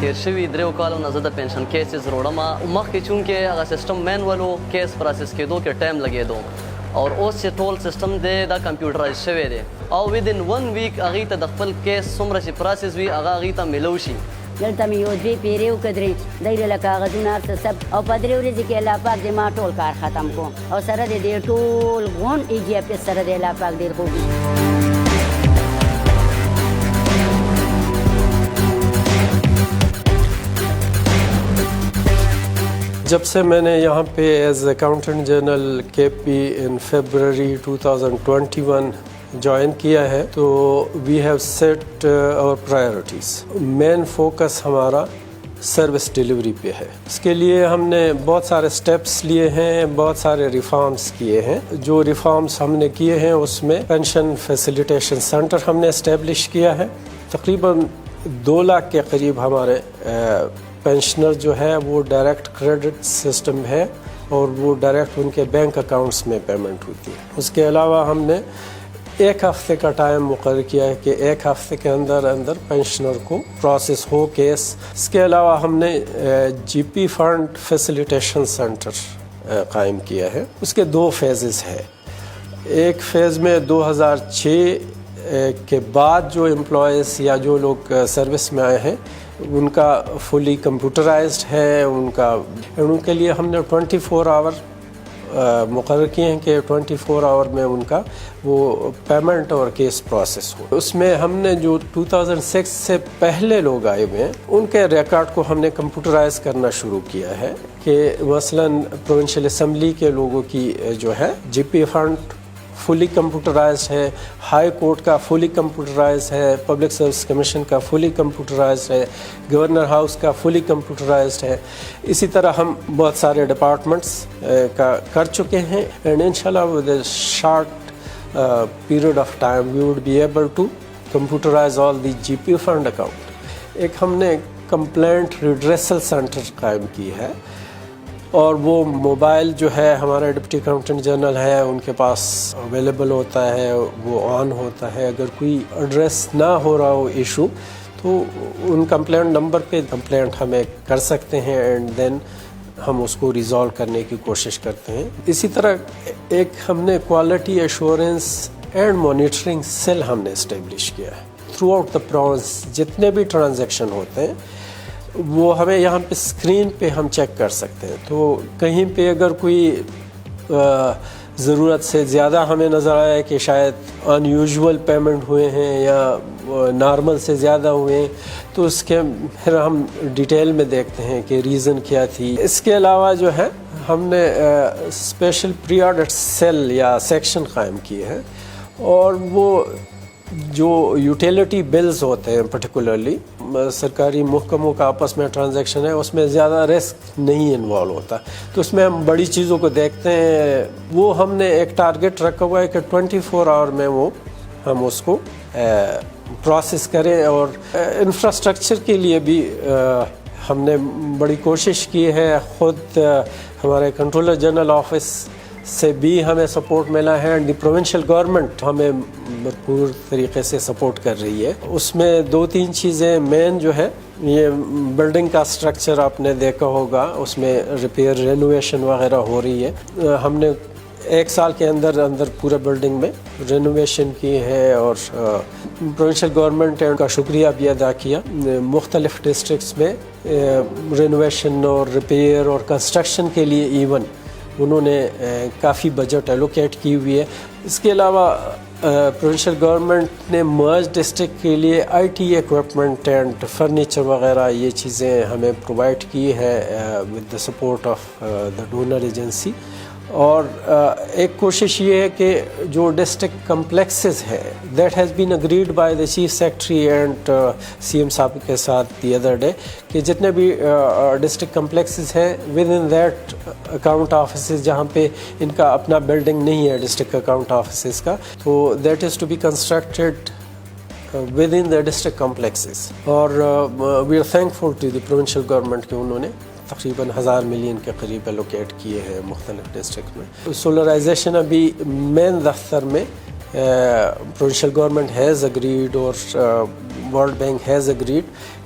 تیر شوي درېو کالو نه زه د پنشن کیسز وروړم. مخکې چونکې هغه سیسټم مینول و، کیس پروسس کېدو کې ټایم لګېدو، او اوس چې ټول سیسټم دی دا کمپیوټرایز شوی دی، او ودین 1 ویک هغې ته د خپل کیس څومره چې پروسس وي هغه هغې ته میلو شي. دلته مې یو دوې پیرې وکړې، دی له کاغذونه هر څه سب، او په 3 ورځې کې الله پاک دې ما ټول کار ختم کړو، او سره د دې ټول غون EGFS سره د الله پاک ډېر خوب. جب سے میں نے یہاں پہ ایز اکاؤنٹنٹ جنرل KP ان فیبرری 2021 جوائن کیا ہے تو وی ہیو سیٹ اور پرائیورٹیز. مین فوکس ہمارا سروس ڈیلیوری پہ ہے. اس کے لیے ہم نے بہت سارے سٹیپس لیے ہیں، بہت سارے ریفارمز کیے ہیں. جو ریفارمز ہم نے کیے ہیں اس میں پینشن فیسیلیٹیشن سینٹر ہم نے اسٹیبلش کیا ہے. تقریباً 2 لاکھ کے قریب ہمارے پینشنر جو ہے وہ ڈائریکٹ کریڈٹ سسٹم ہے اور وہ ڈائریکٹ ان کے بینک اکاؤنٹس میں پیمنٹ ہوتی ہے. اس کے علاوہ ہم نے 1 ہفتے کا ٹائم مقرر کیا ہے کہ 1 ہفتے کے اندر پینشنر کو پروسیس ہو کیس. اس کے علاوہ ہم نے GP فنڈ فیسیلیٹیشن سینٹر قائم کیا ہے. اس کے 2 فیزز ہیں. ایک فیز میں 2006 کے بعد جو امپلائیز یا جو لوگ سروس میں آئے ہیں ان کا فلی کمپیوٹرائزڈ ہے. ان کے لیے ہم نے 24 آور مقرر کیے ہیں کہ 24 آور میں ان کا وہ پیمنٹ اور کیس پروسیس ہو. اس میں ہم نے جو 2006 سے پہلے لوگ آئے ہوئے ہیں ان کے ریکارڈ کو ہم نے کمپیوٹرائز کرنا شروع کیا ہے کہ مثلاً پروونشل اسمبلی کے لوگوں کی جو ہے GP فنڈ فلی کمپیوٹرائزڈ ہے، ہائی کورٹ کا فلی کمپیوٹرائزڈ ہے، پبلک سروس کمیشن کا فلی کمپیوٹرائزڈ ہے، گورنر ہاؤس کا فلی کمپیوٹرائزڈ ہے. اسی طرح ہم بہت سارے ڈپارٹمنٹس کا کر چکے ہیں. اینڈ انشاءاللہ with a short period of time we would be able to computerize all the GP fund account. ایک ہم نے کمپلینٹ ریڈریسل سینٹر قائم کی ہے اور وہ موبائل جو ہے ہمارا ڈپٹی اکاؤنٹنٹ جنرل ہے ان کے پاس اویلیبل ہوتا ہے، وہ آن ہوتا ہے. اگر کوئی ایڈریس نہ ہو رہا ہو ایشو تو ان کمپلینٹ نمبر پہ کمپلینٹ ہمیں کر سکتے ہیں اینڈ دین ہم اس کو ریزالو کرنے کی کوشش کرتے ہیں. اسی طرح ایک ہم نے quality assurance and monitoring cell ہم نے اسٹیبلش کیا ہے. تھرو آؤٹ دا پروونس جتنے بھی ٹرانزیکشن ہوتے ہیں وہ ہمیں یہاں پہ اسکرین پہ ہم چیک کر سکتے ہیں. تو کہیں پہ اگر کوئی ضرورت سے زیادہ ہمیں نظر آیا کہ شاید ان یوزول پیمنٹ ہوئے ہیں یا نارمل سے زیادہ ہوئے ہیں تو اس کے پھر ہم ڈیٹیل میں دیکھتے ہیں کہ ریزن کیا تھی. اس کے علاوہ جو ہے ہم نے اسپیشل پری آڈٹ سیل یا سیکشن قائم کیے ہیں اور وہ جو یوٹیلیٹی بلز ہوتے ہیں پرٹیکولرلی سرکاری محکموں کا آپس میں ٹرانزیکشن ہے اس میں زیادہ رسک نہیں انوالو ہوتا تو اس میں ہم بڑی چیزوں کو دیکھتے ہیں. وہ ہم نے ایک ٹارگٹ رکھا ہوا ہے کہ 24 آور میں وہ ہم اس کو پروسیس کریں. اور انفراسٹرکچر کے لیے بھی ہم نے بڑی کوشش کی ہے. خود ہمارے کنٹرولر جنرل آفس سے بھی ہمیں سپورٹ ملا ہے. دی پروونشل گورنمنٹ ہمیں بھرپور طریقے سے سپورٹ کر رہی ہے. اس میں 2-3 چیزیں مین جو ہے یہ بلڈنگ کا سٹرکچر آپ نے دیکھا ہوگا اس میں ریپیئر رینوویشن وغیرہ ہو رہی ہے. ہم نے 1 سال کے اندر پورے بلڈنگ میں رینوویشن کی ہے اور پروونشل گورنمنٹ کا شکریہ بھی ادا کیا. مختلف ڈسٹرکٹس میں رینوویشن اور ریپیئر اور کنسٹرکشن کے لیے ایون انہوں نے کافی بجٹ ایلوکیٹ کی ہوئی ہے. اس کے علاوہ پروونشل گورنمنٹ نے مرج ڈسٹرکٹ کے لیے IT ایکوپمنٹ اینڈ فرنیچر وغیرہ یہ چیزیں ہمیں پرووائڈ کی ہے with the support of the donor agency. اور ایک کوشش یہ ہے کہ جو ڈسٹرکٹ کمپلیکسز ہے that has been agreed by the chief secretary and CM صاحب کے ساتھ دی ادر ڈے کہ جتنے بھی ڈسٹرکٹ کمپلیکسز ہیں with in that account offices جہاں پہ ان کا اپنا بلڈنگ نہیں ہے ڈسٹرکٹ اکاؤنٹ آفیسز کا تو that is to be constructed within the district complexes. اور we are thankful to the provincial government کہ انہوں نے تقریباً 1000 ملین کے قریب الوکیٹ کیے ہیں مختلف ڈسٹرکٹ میں. سولرائزیشن ابھی مین دفتر میں پروونشل گورنمنٹ ہیز اگریڈ اور ورلڈ بینک ہیز اگریڈ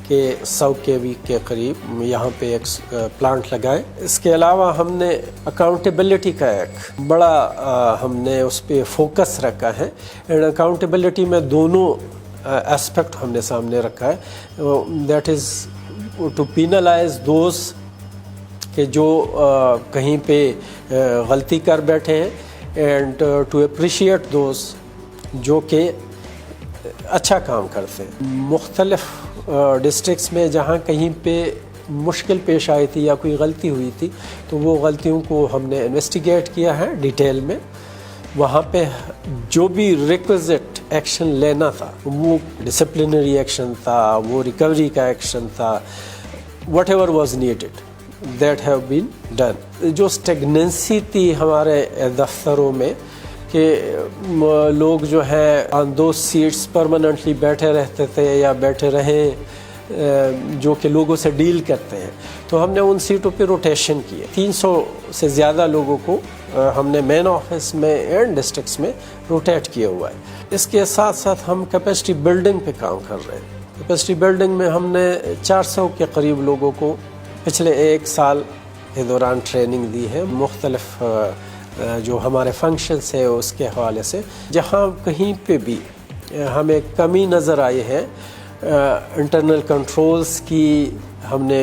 کہ 100 kV کے قریب یہاں پہ ایک پلانٹ لگائے. اس کے علاوہ ہم نے اکاؤنٹیبلٹی کا ایک بڑا ہم نے اس پہ فوکس رکھا ہے. اینڈ اکاؤنٹیبلٹی میں دونوں اسپیکٹ ہم نے سامنے رکھا ہے. That is to penalize those کہ جو کہیں پہ غلطی کر بیٹھے ہیں, اینڈ ٹو اپریشیٹ دوز جو کہ اچھا کام کرتے ہیں. مختلف ڈسٹرکٹس میں جہاں کہیں پہ مشکل پیش آئی تھی یا کوئی غلطی ہوئی تھی تو وہ غلطیوں کو ہم نے انویسٹیگیٹ کیا ہے ڈیٹیل میں. وہاں پہ جو بھی ریکوزٹ ایکشن لینا تھا وہ ڈسپلنری ایکشن تھا, وہ ریکوری کا ایکشن تھا, what ever was needed that have been done. جو اسٹیگننسی تھی ہمارے دفتروں میں کہ لوگ جو ہے آن دو سیٹس پرماننٹلی بیٹھے رہتے تھے یا بیٹھے رہیں جو کہ لوگوں سے ڈیل کرتے ہیں, تو ہم نے ان سیٹوں پہ روٹیشن کیے. 300 سے زیادہ لوگوں کو ہم نے مین آفس میں اینڈ ڈسٹرکٹس میں روٹیٹ کیا ہوا ہے. اس کے ساتھ ساتھ ہم کیپیسٹی بلڈنگ پہ کام کر رہے ہیں. کیپیسٹی بلڈنگ میں ہم نے 400 کے قریب لوگوں کو پچھلے 1 سال کے دوران ٹریننگ دی ہے. مختلف جو ہمارے فنکشنس ہیں اس کے حوالے سے جہاں کہیں پہ بھی ہمیں کمی نظر آئی ہے انٹرنل کنٹرولز کی, ہم نے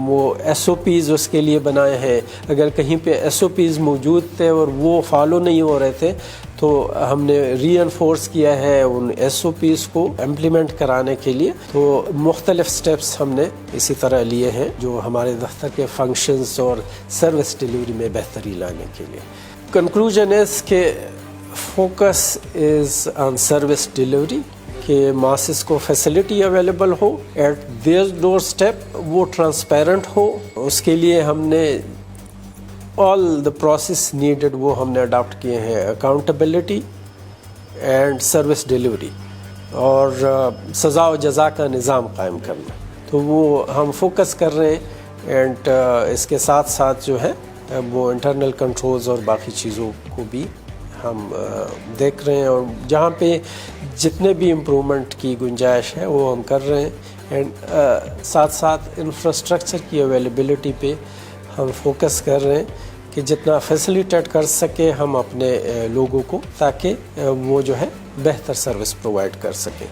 وہ ایس او پیز اس کے لیے بنائے ہیں. اگر کہیں پہ ایس او پیز موجود تھے اور وہ فالو نہیں ہو رہے تھے تو ہم نے ری انفورس کیا ہے ان ایس او پیز کو امپلیمنٹ کرانے کے لیے. تو مختلف سٹیپس ہم نے اسی طرح لیے ہیں جو ہمارے دفتر کے فنکشنز اور سروس ڈیلیوری میں بہتری لانے کے لیے. کنکلوژن از کہ focus is on service delivery کہ ماسز کو فیسلٹی اویلیبل ہو ایٹ دیئر ڈور اسٹیپ, وہ ٹرانسپیرنٹ ہو. اس کے لیے ہم نے آل دا پروسیس نیڈڈ وہ ہم نے اڈاپٹ کیے ہیں. اکاؤنٹیبلٹی اینڈ سروس ڈیلیوری اور سزا و جزا کا نظام قائم کرنا, تو وہ ہم فوکس کر رہے ہیں. اینڈ اس کے ساتھ ساتھ جو ہے وہ انٹرنل کنٹرولز اور باقی چیزوں کو بھی ہم دیکھ رہے ہیں, اور جہاں پہ جتنے بھی امپرومنٹ کی گنجائش ہے وہ ہم کر رہے ہیں. اینڈ ساتھ ساتھ انفراسٹرکچر کی اویلیبلٹی پہ ہم فوکس کر رہے ہیں کہ جتنا فیسیلیٹیٹ کر سکے ہم اپنے لوگوں کو, تاکہ وہ جو ہے بہتر سروس پرووائڈ کر سکیں.